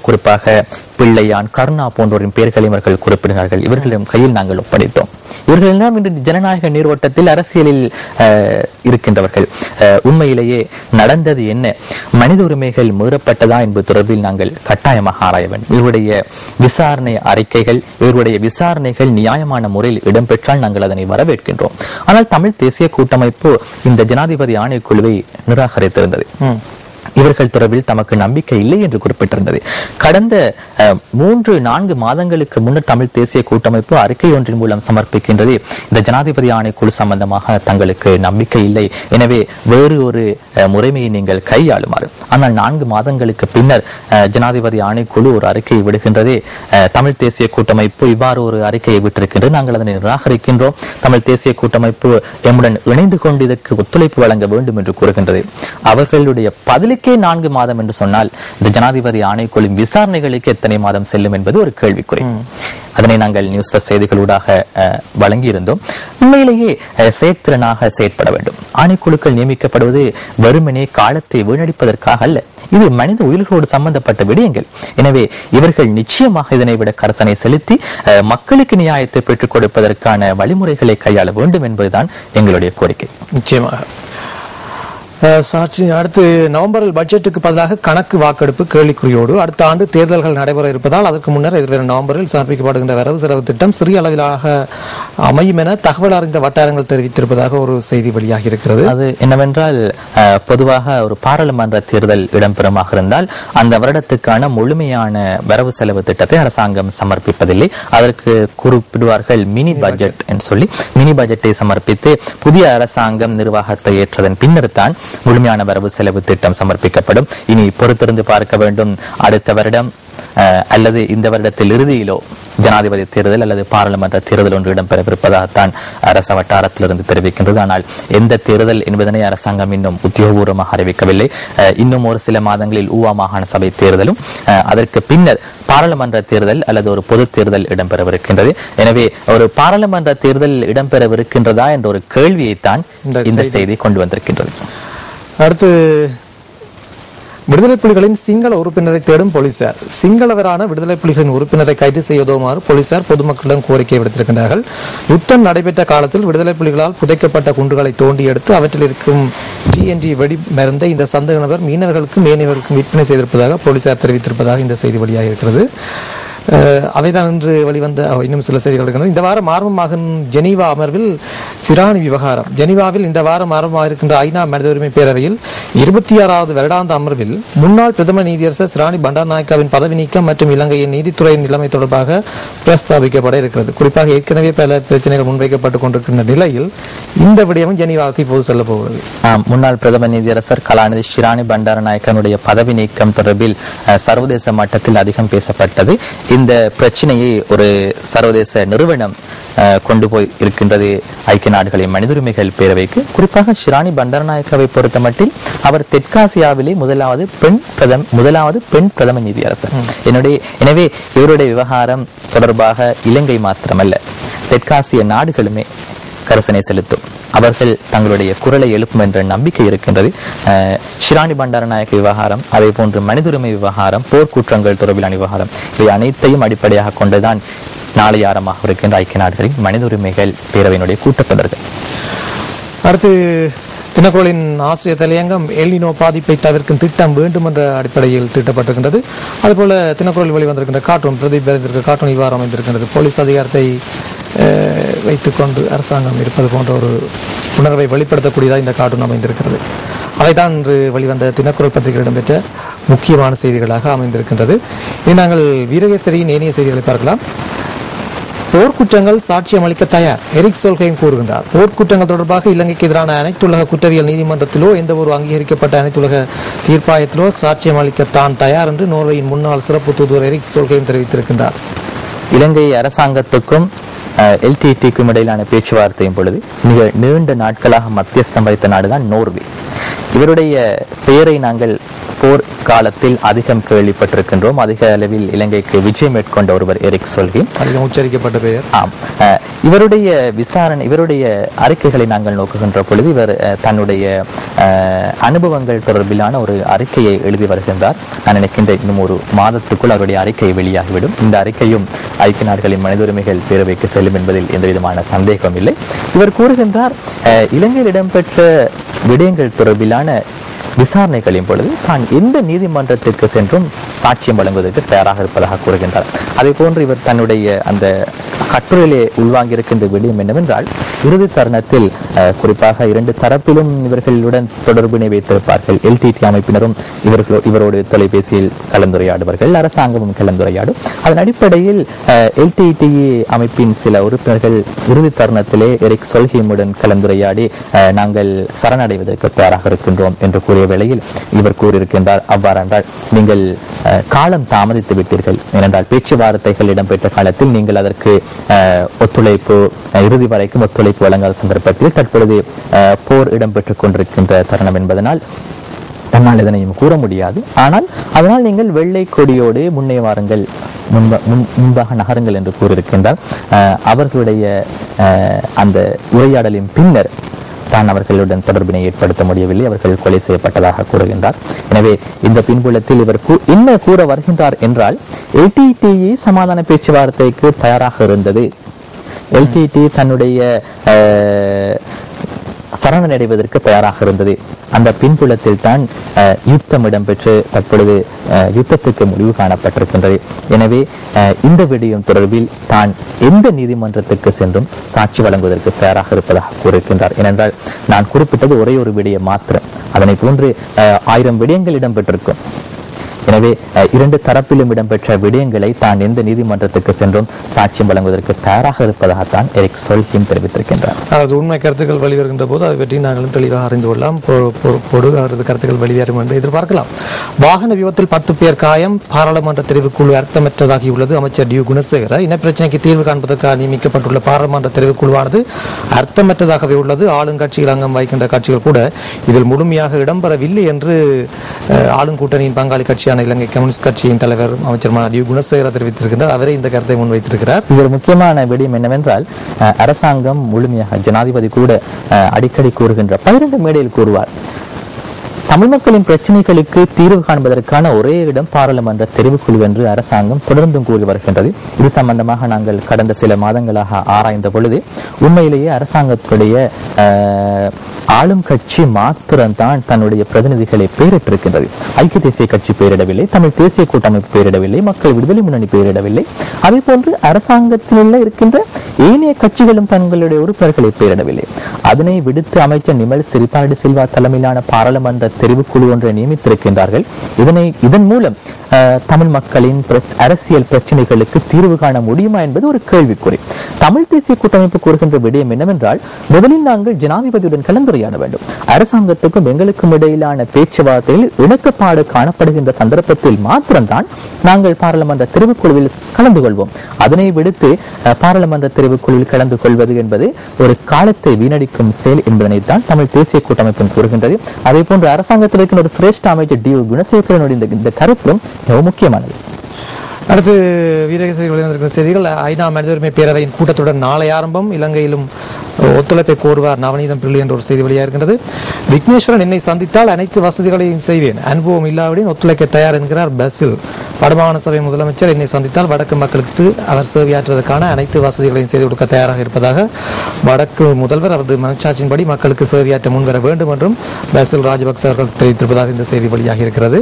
குறிப்பாக பிள்ளையான், கருணா போன்றோரின் பெயர்களையும் இவர்கள் குறிப்பிடுகிறார்கள். இவர்களிடம் கையில் நாங்கள் ஒப்படைத்தோம். இவர்கள் எல்லாம் இன்று ஜனநாயக நீரோட்டத்தில் அரசியலில் இருக்கின்றவர்கள். உண்மையிலேயே நடந்தது என்ன, மனித உரிமைகள் மீறப்பட்டதா என்பது தொடர்பில் நாங்கள் கட்டாயமாக ஆராய வேண்டும். இவருடைய விசாரணை அறிக்கைகள், இவருடைய விசாரணைகள் நியாயமான முறையில் இடம்பெற்றால் நாங்கள் அதனை வரவேற்கின்றோம். ஆனால் தமிழ் தேசிய கூட்டமைப்பு இந்த ஜனாதிபதி ஆணைக்குழுவை நிராகரித்திருந்தது. இவர்கள் தொடர்பில் தமக்கு நம்பிக்கை இல்லை என்று குறிப்பிட்டிருந்தது. கடந்த 3-4 மாதங்களுக்கு முன்னர் தமிழ் தேசிய கூட்டமைப்பு அறிக்கை ஒன்றின் மூலம் சமர்ப்பிக்கின்றது, இந்த ஜனாதிபதி ஆணைக்குழு சம்பந்தமாக தங்களுக்கு நம்பிக்கை இல்லை, எனவே வேறு ஒரு முறைமையை நீங்கள் கையாளுமாறு. ஆனால் 4 மாதங்களுக்கு பின்னர் ஜனாதிபதி ஆணைக்குழு ஒரு அறிக்கையை விடுகின்றது. தமிழ் தேசிய கூட்டமைப்பு இவ்வாறு ஒரு அறிக்கையை விட்டிருக்கின்றது, நாங்கள் அதனை நிராகரிக்கின்றோம், தமிழ் தேசிய கூட்டமைப்பு எம்முடன் இணைந்து கொண்டு இதற்கு ஒத்துழைப்பு வழங்க வேண்டும் என்று கூறுகின்றது. அவர்களுடைய பதிலுக்கே 4 மாதம் என்று சொன்னால் இந்த ஜனாதிபதி ஆணைக்குழுவின் விசாரணைகளுக்கு எத்தனை மாதம் செல்லும் என்பது ஒரு கேள்விக்குறி. அதனை நாங்கள் நியூஸ் பஸ் செய்திகளூடாக வழங்கியிருந்தோம். உண்மையிலேயே செயற்திறனாக செயற்பட வேண்டும். ஆணைக்குழுக்கள் நியமிக்கப்படுவது வெறுமனே காலத்தை வீணடிப்பதற்காக அல்ல, இது மனித உயிர்களோடு சம்பந்தப்பட்ட விடயங்கள். எனவே இவர்கள் நிச்சயமாக இதனை விட கரசனை செலுத்தி மக்களுக்கு நியாயத்தை பெற்றுக் கொடுப்பதற்கான வழிமுறைகளை கையாள வேண்டும் என்பதுதான் எங்களுடைய கோரிக்கை. நிச்சயமாக சாட்சி. அடுத்து நவம்பரில் பட்ஜெட்டுக்கு பதிலாக கணக்கு வாக்கெடுப்பு கேள்விக்குறியோடு அடுத்த ஆண்டு தேர்தல்கள் நடைபெற இருப்பதால் அதற்கு முன்னர் எதிர்வரும் நவம்பரில் சமர்ப்பிக்கப்படுகின்ற வரவு செலவு திட்டம் சிறிய அளவிலாக அமையும் என தகவல் அறிந்த வட்டாரங்கள் தெரிவித்திருப்பதாக ஒரு செய்தி வெளியாகி இருக்கிறது. அது என்னவென்றால், பொதுவாக ஒரு பாராளுமன்ற தேர்தல் இடம்பெறுமாக இருந்தால் அந்த வருடத்துக்கான முழுமையான வரவு செலவு திட்டத்தை அரசாங்கம் சமர்ப்பிப்பதில்லை. அதற்கு குறிப்பிடுவார்கள் மினி பட்ஜெட் என்று சொல்லி. மினி பட்ஜெட்டை சமர்ப்பித்து புதிய அரசாங்கம் நிர்வாகத்தை ஏற்றதன் பின்னர் தான் முழுமையான வரவு செலவு திட்டம் சமர்ப்பிக்கப்படும். இனி பொறுத்திருந்து பார்க்க வேண்டும். அடுத்த வருடம் அல்லது இந்த வருடத்தில் இறுதியிலோ ஜனாதிபதி தேர்தல் அல்லது பாராளுமன்ற தேர்தல் ஒன்று இடம்பெறவிருப்பதாகத்தான் அரச வட்டாரத்திலிருந்து தெரிவிக்கின்றது. ஆனால் எந்த தேர்தல் என்பதனை அரசாங்கம் இன்னும் உத்தியோகபூர்வமாக அறிவிக்கவில்லை. இன்னும் ஒரு சில மாதங்களில் ஊவா மாகாண சபை தேர்தலும் அதற்கு பின்னர் பாராளுமன்ற தேர்தல் அல்லது ஒரு பொது தேர்தல் இடம்பெறவிருக்கின்றது. எனவே ஒரு பாராளுமன்ற தேர்தல் இடம்பெறவிருக்கின்றதா என்ற ஒரு கேள்வியைத்தான் இந்த செய்தி கொண்டு வந்திருக்கின்றது. அடுத்து விடுதலை புலிகளின் சிங்கள உறுப்பினரை தேடும் போலீசார். சிங்களவரான விடுதலை புலிகளின் உறுப்பினரை கைது செய்வதுமாறு போலீசார் பொதுமக்களிடம் கோரிக்கை விடுத்திருக்கின்றார்கள். யுத்தம் நடைபெற்ற காலத்தில் விடுதலை புலிகளால் புதைக்கப்பட்ட குண்டுகளை தோண்டி எடுத்து அவற்றில் இருக்கும் TNT வெடி மருந்தை இந்த சந்தேக நபர் மீனவர்களுக்கும் மீனவர்களுக்கும் விற்பனை செய்திருப்பதாக போலீசார் தெரிவித்திருப்பதாக இந்த செய்தி வெளியாக இருக்கிறது. அவைதான் இன்று வெளிவந்த இன்னும் சில செய்திகள் இருக்கின்றன. இந்த வாரம் ஆரம்பமாகும் ஜெனீவா அமர்வில் சிராணி விவகாரம். ஜெனீவாவில் இந்த வாரம் ஆரம்பமாக இருக்கின்ற ஐநா மனித உரிமை பேரவையில் 26வது வருடாந்த அமர்வில் முன்னாள் பிரதம நீதியரசர் சிராணி பண்டாரநாயக்காவின் பதவி நீக்கம் மற்றும் இலங்கையின் நீதித்துறையின் நிலைமை தொடர்பாக பிரஸ்தாபிக்கப்பட இருக்கிறது. குறிப்பாக ஏற்கனவே பல பிரச்சனைகள் முன்வைக்கப்பட்டுக் கொண்டிருக்கின்ற நிலையில் இந்த விடயமும் ஜெனீவாவுக்கு இப்போது செல்ல போகிறது. முன்னாள் பிரதம நீதியரசர் கலாநிதி சிராணி பண்டாரநாயக்கனுடைய பதவி நீக்கம் தொடர்பில் சர்வதேச மட்டத்தில் அதிகம் பேசப்பட்டது. இந்த பிரச்சனையை ஒரு சர்வதேச நிறுவனம் கொண்டு போய் இருக்கின்றது ஐக்கிய நாடுகளின் மனித உரிமைகள் பேரவைக்கு. குறிப்பாக சிராணி பண்டாரநாயக்காவை பொறுத்த மட்டில் அவர் தெற்காசியாவிலே முதலாவது பெண் பிரதம நீதியரசர். எனவே இவருடைய விவகாரம் தொடர்பாக இலங்கை மாத்திரமல்ல, தெற்காசிய நாடுகளுமே கரசனை செலுத்தும். அவர்கள் தங்களுடைய குரலை எழுப்பும் என்ற நம்பிக்கை இருக்கின்றது. சிராணி பண்டாரநாயக்க விவகாரம், அதே போன்று மனித உரிமை விவகாரம், போர்க்குற்றங்கள் தொடர்பிலான விவகாரம், இவை அனைத்தையும் அடிப்படையாக கொண்டுதான் நாளை ஆரம்பமாக இருக்கின்ற ஐக்கிய நாடுகளின் மனித உரிமைகள் பேரவையினுடைய கூட்டத்தொடர்கள். அடுத்து தினக்குரலின் ஆசிரியர் தலையங்கம் எல்னினோ பாதிப்பை தவிர்க்கும் திட்டம் வேண்டும் என்ற அடிப்படையில் தீட்டப்பட்டிருக்கின்றது. அதுபோல தினக்குரல் வெளிவந்திருக்கின்ற கார்ட்டூன் பிரதிபலித்திருக்கிற கார்ட்டூன் இவ்வாறு அமைந்திருக்கின்றது. போலீஸ் அதிகாரத்தை வைத்துக்கொண்டு அரசாங்கம் இருப்பது போன்ற ஒரு உணர்வை வெளிப்படுத்தக்கூடியதாக இந்த கார்ட்டூன் அமைந்திருக்கிறது. அவைதான் இன்று வெளிவந்த தினக்குரல் பத்திரிகையில் இடம்பெற்ற முக்கியமான செய்திகளாக அமைந்திருக்கின்றது. இனி நாங்கள் வீரகேசரியின் ஏனைய செய்திகளை பார்க்கலாம். போர்க்குற்றங்கள் சாட்சியம் அளிக்க தயார், எரிக் சொல்கையும் கூறுகின்றார். போர்க்குற்றங்கள் தொடர்பாக இலங்கைக்கு எதிரான அனைத்துலக குற்றவியல் நீதிமன்றத்திலோ எந்த ஒரு அங்கீகரிக்கப்பட்ட அனைத்துலக தீர்ப்பாயத்திலோ சாட்சியம் அளிக்க தான் தயார் என்று நோர்வேயின் முன்னாள் சிறப்பு தூதுவர் எரிக் சொல்கையும் தெரிவித்திருக்கின்றார். இலங்கை அரசாங்கத்துக்கும் LTTக்கும் இடையிலான பேச்சுவார்த்தையும் பொழுது மிக நீண்ட நாட்களாக மத்தியஸ்தம் வைத்த நாடுதான் நோர்வே. இவருடைய பெயரை நாங்கள் போர் காலத்தில் அதிகம் கேள்விப்பட்டிருக்கின்றோம். அதிக அளவில் இலங்கைக்கு விஜயம் மேற்கொண்ட ஒருவர் எரிக் சொல்கி, அதிகம் உச்சரிக்கப்பட்ட பெயர். ஆம், இவருடைய விசாரணை, இவருடைய அறிக்கைகளை நாங்கள் நோக்குகின்ற பொழுது இவர் தன்னுடைய அனுபவங்கள் தொடர்பிலான ஒரு அறிக்கையை எழுதி வருகின்றார். நான் நினைக்கின்ற இன்னும் ஒரு மாதத்துக்குள் அவருடைய அறிக்கை வெளியாகிவிடும். இந்த அறிக்கையும் ஐக்கிய நாடுகளின் மனித உரிமைகள் பேரவைக்கு செல்லும் என்பதில் எந்த விதமான சந்தேகம் இல்லை. இவர் கூறுகின்றார், இலங்கையில் இடம்பெற்ற விடயங்கள் தொடர்பிலான விசாரணைகளின் பொழுது தான் எந்த நீதிமன்றத்திற்கு சென்றும் சாட்சியம் வழங்குவதற்கு தயாராக இருப்பதாக கூறுகின்றார். அதே போன்று இவர் தன்னுடைய அந்த கட்டுரையிலே உள்வாங்கியிருக்கின்ற விடயம் என்னவென்றால், இறுதி தருணத்தில் குறிப்பாக இரண்டு தரப்பிலும் இவர்களுடன் தொடர்பினை வைத்திருப்பார்கள். LTT அமைப்பினரும் இவரோடு தொலைபேசியில் கலந்துரையாடுவார்கள், அரசாங்கமும் கலந்துரையாடும். அதன் அடிப்படையில் LTTE அமைப்பின் சில உறுப்பினர்கள் இறுதி தருணத்திலே எரிக் சொல்ஹீமுடன் கலந்துரையாடி நாங்கள் சரணடைவதற்கு தயாராக இருக்கின்றோம் என்று கூறிய வேளையில் இவர் கூறியிருக்கின்றார், அவ்வாறென்றால் நீங்கள் காலம் தாமதித்து விட்டீர்கள். ஏனென்றால் பேச்சுவார்த்தைகள் இடம்பெற்ற காலத்தில் நீங்கள் அதற்கு ஒத்துழைப்பு இறுதி வரைக்கும் ஒத்துழைப்பு வழங்காத சந்தர்ப்பத்தில் தற்பொழுது போர் இடம்பெற்றுக் கொண்டிருக்கின்ற தருணம் என்பதனால் தன்னால் இதனையும் கூற முடியாது. ஆனால் அதனால் நீங்கள் வெள்ளை கொடியோடு முன்னே வாருங்கள், முன்பாக நகருங்கள் என்று கூறியிருக்கின்றார். அவர்களுடைய அந்த உரையாடலின் பின்னர் தான் அவர்களுடன் தொடர்பினை ஏற்படுத்த முடியவில்லை, அவர்கள் கொலை செய்யப்பட்டதாக கூறுகின்றார். எனவே இந்த பின்புலத்தில் இவர் என்ன கூற வருகின்றார் என்றால், LTTE சமாதான பேச்சுவார்த்தைக்கு தயாராக இருந்தது. LTT தன்னுடைய சரணடைவதற்கு தயாராக இருந்தது. அந்த பின்புலத்தில் தான் யுத்தம் இடம்பெற்று தற்பொழுது யுத்தத்துக்கு முடிவு காணப்பட்டிருக்கின்றது. எனவே இந்த விடயம் தொடர்பில் தான் எந்த நீதிமன்றத்துக்கு சென்றும் சாட்சி வழங்குவதற்கு தயாராக இருப்பதாக கூறுகின்றார். ஏனென்றால் நான் குறிப்பிட்டது ஒரே ஒரு விடயம் மாத்திரம், அதனை போன்று 1000 விடயங்கள் இடம்பெற்றிருக்கும். எனவே இரண்டு தரப்பிலும் இடம்பெற்ற விடயங்களை தான் எந்த நீதிமன்றத்துக்கு சென்றும் சாட்சியம் வழங்குவதற்கு தயாராக இருப்பதாகத்தான் எரிக் சொல்ஹீம் தெரிவித்திருக்கின்றார். அதாவது உண்மை கருத்துக்கள் வெளிவருகின்ற போது அதை பற்றி நாங்களும் தெளிவாக அறிந்து கொள்ளலாம், அவரது கருத்துக்கள் வெளியேறும் என்று எதிர்பார்க்கலாம். வாகன விபத்தில் 10 பேர் காயம், பாராளுமன்ற தெரிவுக்குழு அர்த்தமற்றதாகியுள்ளது. அமைச்சர் டியூ குணசேகர இனப்பிரச்சனைக்கு தீர்வு காண்பதற்காக நியமிக்கப்பட்டுள்ள பாராளுமன்ற தெரிவுக்குழுவானது அர்த்தமற்றதாகவே உள்ளது. ஆளுங்கட்சியில் அங்கம் வகிக்கின்ற கட்சிகள் கூட இதில் முழுமையாக இடம்பெறவில்லை என்று ஆளுங்கூட்டணியின் பங்காளி கட்சியான இலங்கை கம்யூனிஸ்ட் கட்சியின் தலைவர் அமைச்சர் டியூ குணசேகர தெரிவித்திருக்கின்றார். அவரே இந்த கருத்தை முன்வைத்திருக்கிறார். இது முக்கியமான விடயம் என்னவென்றால், அரசாங்கம் முழுமையாக ஜனாதிபதி கூட அடிக்கடி கூறுகின்ற பகிரங்க மேடையில் கூறுவார், தமிழ் மக்களின் பிரச்சனைகளுக்கு தீர்வு காண்பதற்கான ஒரே இடம் பாராளுமன்ற தெரிவுக்குழு என்று அரசாங்கம் தொடர்ந்தும் கூறி வருகின்றது. இது சம்பந்தமாக நாங்கள் கடந்த சில மாதங்களாக ஆராய்ந்த பொழுது உண்மையிலேயே அரசாங்கத்துடைய ஆளும் கட்சி மாத்திரம்தான் தன்னுடைய பிரதிநிதிகளை பெயரிட்டிருக்கின்றது. ஐக்கிய தேசிய கட்சி பெயரிடவில்லை, தமிழ் தேசிய கூட்டமைப்பு பெயரிடவில்லை, மக்கள் விடுதலை முன்னணி பெயரிடவில்லை. அதே போன்று அரசாங்கத்தில் இருக்கின்ற ஏனைய கட்சிகளும் தங்களுடைய உறுப்பினர்களை பெயரிடவில்லை. அதனை விடுத்து அமைச்சர் நிமல் சிறிபார்டி சில்வா தலைமையிலான பாராளுமன்ற தெரிவுக்குழு ஒன்றை நியமித்திருக்கின்றார்கள். இதன் மூலம் தமிழ் மக்களின் அரசியல் பிரச்சனைகளுக்கு தீர்வு காண முடியுமா என்பது ஒரு கேள்விக்குறி. தமிழ் தேசிய கூட்டமைப்பு கூறுகின்ற விடயம் என்னவென்றால், முதலில் நாங்கள் ஜனாதிபதியுடன் கலந்துரையாட வேண்டும். அரசாங்கத்துக்கும் எங்களுக்கும் இடையிலான பேச்சுவார்த்தையில் இணக்கப்பாடு காணப்படுகின்ற சந்தர்ப்பத்தில் மாத்திரம்தான் நாங்கள் பாராளுமன்ற தெரிவுக்குழுவில் கலந்து கொள்வோம். அதனை விடுத்து பாராளுமன்ற தெரிவுக்குழுவில் கலந்து கொள்வது என்பது ஒரு காலத்தை வீணடிக்கும் செயல் என்பதனைத்தான் தமிழ் தேசிய கூட்டமைப்பும் கூறுகின்றது. அதே போன்று அரசாங்கத்தில் இருக்கிற ஒரு சிரேஷ்ட அமைச்சர் டியூ குணசேகரனுடைய இந்த கருத்தும் மிக முக்கியமானது. அடுத்து வீரகேசரி வெளிவந்திருக்கிற செய்திகள். ஐநா மனித உரிமை பேரவையின் கூட்டத்துடன் நாளை ஆரம்பம். இலங்கையிலும் ஒத்துழைப்பை கோருவார் நவநீதம் பிள்ளை என்ற ஒரு செய்தி வெளியாகின்றது. விக்னேஸ்வரன் என்னை சந்தித்தால் அனைத்து வசதிகளையும் செய்வேன், அனுபவம் இல்லாவிடன் ஒத்துழைக்க தயார் என்கிறார் பசில். வடமாகாண சபை முதலமைச்சர் என்னை சந்தித்தால் வடக்கு மக்களுக்கு அவர் சேவையாற்றுவதற்கான அனைத்து வசதிகளையும் செய்து கொடுக்க தயாராக இருப்பதாக வடக்கு முதல்வர் அவரது மனச்சாட்சியின்படி மக்களுக்கு சேவையாற்ற முன்வர வேண்டும் என்றும் பசில் ராஜபக்ச அவர்கள் தெரிவித்திருப்பதாக இந்த செய்தி வெளியாகி இருக்கிறது.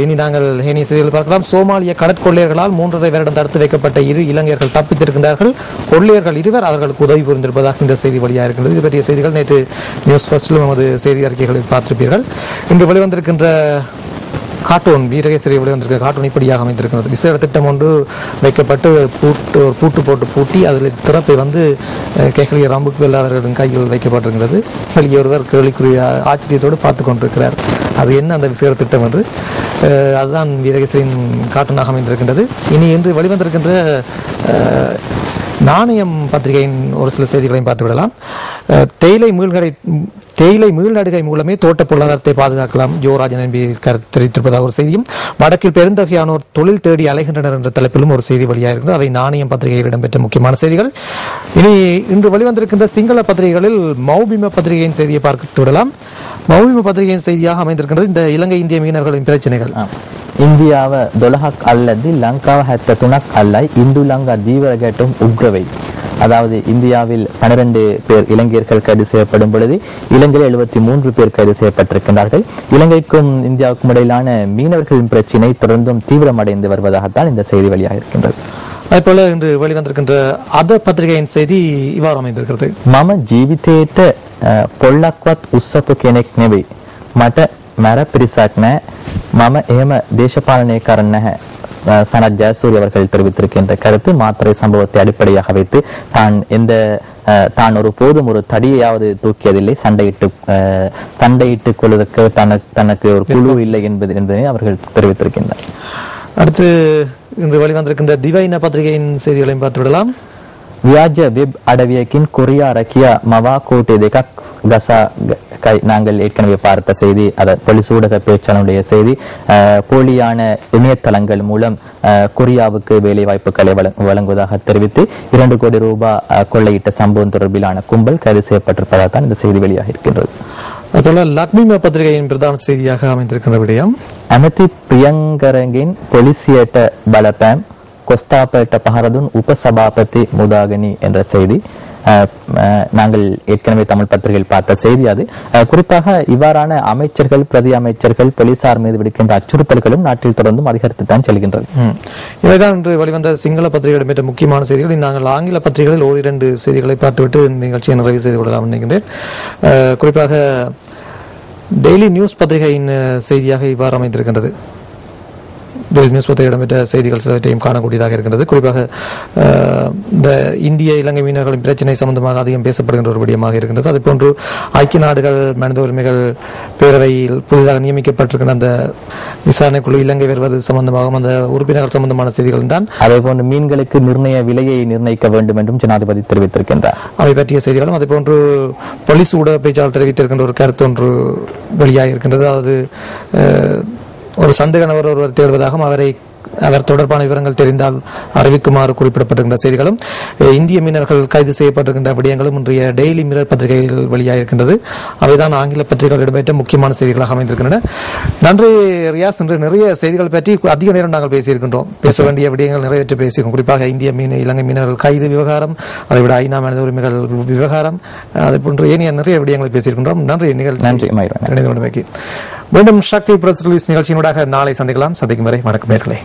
இனி நாங்கள் ஏனைய செய்திகள் பார்க்கலாம். சோமாலிய கடற்கொள்ளையர்களால் 3.5 வருடம் தடுத்து வைக்கப்பட்ட 2 இலங்கையர்கள் தப்பித்திருக்கின்றார்கள். கொள்ளையர்கள் 2 அவர்களுக்கு உதவி புரிந்திருப்பதாக இந்த செய்தி வெளியாக இருக்கின்றது. இது பற்றிய செய்திகள் நேற்று நியூஸ் ஃபர்ஸ்டிலும் நமது செய்தி அறிக்கைகளில் பார்த்திருப்பீர்கள். இன்று வெளிவந்திருக்கின்ற கார்ட்டூன் வீரகேசரி வெளிவந்திருக்கிற கார்ட்டூன் இப்படியாக அமைந்திருக்கிறது. விசேட திட்டம் ஒன்று வைக்கப்பட்டு பூட்டு போட்டு பூட்டி அதில் திறப்பை கேகலிய ராம்புக்வெல் அவர்களின் கையில் வைக்கப்பட்டிருக்கிறது. வெளியே ஒருவர் கேள்விக்குரிய ஆச்சரியத்தோடு பார்த்து கொண்டிருக்கிறார். அது என்ன அந்த விசேட திட்டம் என்று, அதுதான் வீரகேசரியின் கார்ட்டூனாக அமைந்திருக்கின்றது. இனி இன்று வெளிவந்திருக்கின்ற நாணயம் பத்திரிகையின் ஒரு சில செய்திகளையும் பார்த்துவிடலாம். தேயிலை மீள்நடுகை மூலமே தோட்ட பொருளாதாரத்தை பாதுகாக்கலாம், யுவராஜன் என்பி தெரிவித்திருப்பதாக ஒரு செய்தியும், வடக்கில் பெருந்தொகையானோர் தொழில் தேடி அலைகின்றனர் என்ற தலைப்பிலும் ஒரு செய்தி வெளியாக இருக்கிறது. அவை நாணயம் பத்திரிகையில் இடம்பெற்ற முக்கியமான செய்திகள். இனி இன்று வெளிவந்திருக்கின்ற சிங்கள பத்திரிகைகளில் மௌபிம பத்திரிகையின் செய்தியை பார்த்து விடலாம். மௌபிம பத்திரிகையின் செய்தியாக அமைந்திருக்கின்றது இந்த இலங்கை இந்திய மீனவர்களின் பிரச்சனைகள். ඉන්දියාව 12ක් අල්ලද්දී ලංකාව 73ක් අල්ලයි. ඉන්දු ලංකා දීවර ගැටුම් උග්‍ර වෙයි. அதாவது இந்தியாவில் 12 பேர் இலங்கையர்கள் கைது செய்யப்படும் பொழுது இலங்கையில் 73 பேர் கைது செய்யப்பட்டிருக்கின்றார்கள். இலங்கைக்கும் இந்தியாவுக்கும் இடையிலான மீனவர்களின் பிரச்சினை தொடர்ந்தும் தீவிரமடைந்து வருவதாகத்தான் இந்த செய்தி வெளியாக இருக்கின்றது. அதேபோல இன்று வெளிவந்திருக்கின்ற அத பத்திரிகையின் செய்தி இவ்வாறு அமைந்திருக்கிறது. மம ஜீவிතேට පොල්ලක්වත් උස්සපු කෙනෙක් නෙවෙයි. මට මැර පිරිසක් නැහැ. මම එහෙම දේශපාලනය කරන්නේ නැහැ. சனத் ஜெயசூரிய அவர்கள் தெரிவித்திருக்கின்ற கருத்து மாத்திரை சம்பவத்தை அடிப்படையாக வைத்து தான் ஒரு போதும் ஒரு தடியையாவது தூக்கியதில்லை, சண்டையிட்டுக் கொள்வதற்கு தனக்கு ஒரு குழு இல்லை என்பதனை அவர்கள் தெரிவித்திருக்கின்றனர். அடுத்து இன்று வெளிவந்திருக்கின்ற திவைன பத்திரிகையின் செய்திகளையும் பார்த்து விடலாம். வியாஜ வெப் அடவியக்கின் கொரியா ரக்கியா மவா கோட்டை දෙකක් ගසා நாங்கள் ஏற்கனவே பார்த்த செய்தி, அதை போலீஸ் ஊடக பேச்சாளருடைய செய்தி. போலியான இணையதளங்கள் மூலம் கொரியாவுக்கு வேலை வாய்ப்புகளை வழங்குவதாக தெரிவித்து 2 கோடி ரூபாய் கொள்ளையிட்ட சம்பவம் தொடர்பிலான கும்பல் கைது செய்யப்பட்டிருப்பதாக தான் இந்த செய்தி வெளியாக இருக்கின்றது. அதுபோல லக்ஷ்மி பத்திரிகையின் பிரதான செய்தியாக அமைந்திருக்கின்ற விடயம் அமதி பிரியங்கரங்கின் பொலிசியேட்ட பலப்பேம் கொஸ்தாப்பேட்ட பஹரதுன் உபசபாபதி முதாகனி என்ற செய்தி. நாங்கள் ஏற்கனவே தமிழ் பத்திரிகையில் பார்த்த செய்தி. அது குறிப்பாக இவ்வாறான அமைச்சர்கள், பிரதி அமைச்சர்கள், போலீசார் மீது விடுக்கின்ற அச்சுறுத்தல்களும் நாட்டில் தொடர்ந்தும் அதிகரித்து தான் செல்கின்றது. இவைதான் இன்று வெளிவந்த சிங்கள பத்திரிகைகள் மிக முக்கியமான செய்திகள். நாங்கள் ஆங்கில பத்திரிகைகளில் 1-2 செய்திகளை பார்த்துவிட்டு நிகழ்ச்சியை நிறைவு செய்து கொள்ளலாம் நினைக்கின்றேன். குறிப்பாக டெய்லி நியூஸ் பத்திரிகையின் செய்தியாக இவ்வாறு அமைந்திருக்கின்றது. டெய்லி நியூஸ் பத்திரிகையிடம் பெற்ற செய்திகள் சிலவற்றையும் காணக்கூடியதாக இருக்கின்றது. குறிப்பாக இந்த இந்திய இலங்கை மீனவர்களின் பிரச்சினை சம்பந்தமாக அதிகம் பேசப்படுகின்ற ஒரு விடயமாக இருக்கின்றது. அதேபோன்று ஐக்கிய நாடுகள் மனித உரிமைகள் பேரவையில் புதிதாக நியமிக்கப்பட்டிருக்கின்ற அந்த விசாரணை குழு இலங்கை வருவது சம்பந்தமாகவும் அந்த உறுப்பினர்கள் சம்பந்தமான செய்திகள் தான். அதேபோன்று மீன்களுக்கு நிர்ணய விலையை நிர்ணயிக்க வேண்டும் என்றும் ஜனாதிபதி தெரிவித்திருக்கின்றார். அவை பற்றிய செய்திகளும் அதேபோன்று போலீஸ் ஊடக பேச்சாளர் தெரிவித்திருக்கின்ற ஒரு கருத்து ஒன்று வெளியாக இருக்கின்றது. அதாவது ஒரு சந்தேக நபர் ஒருவர் தேடுவதாகவும் அவர் தொடர்பான விவரங்கள் தெரிந்தால் அறிவிக்குமாறு குறிப்பிடப்பட்டிருக்கின்ற செய்திகளும் இந்திய மீனவர்கள் கைது செய்யப்பட்டிருக்கின்ற விடயங்களும் இன்றைய டெய்லி மிரர் பத்திரிகையில் வெளியாக இருக்கின்றது. அவைதான் ஆங்கில பத்திரிகைகள் இடம்பெற்ற முக்கியமான செய்திகளாக அமைந்திருக்கின்றன. நன்றி ரியாஸ். இன்று நிறைய செய்திகள் பற்றி அதிக நேரம் நாங்கள் பேசியிருக்கின்றோம். பேச வேண்டிய விடயங்கள் நிறைவேற்றி பேசியிருக்கோம். குறிப்பாக இந்திய இலங்கை மீனவர்கள் கைது விவகாரம், அதைவிட ஐநா மனித உரிமைகள் விவகாரம், அதை போன்ற ஏனைய நிறைய விடயங்களை பேசியிருக்கின்றோம். நன்றி நிகழ்ச்சி. மீண்டும் சக்தி பிரஸ் ரிலீஸ் நிகழ்ச்சியினூடாக நாளை சந்திக்கலாம். சந்திக்கும் வரை வணக்கம் நேயர்களே.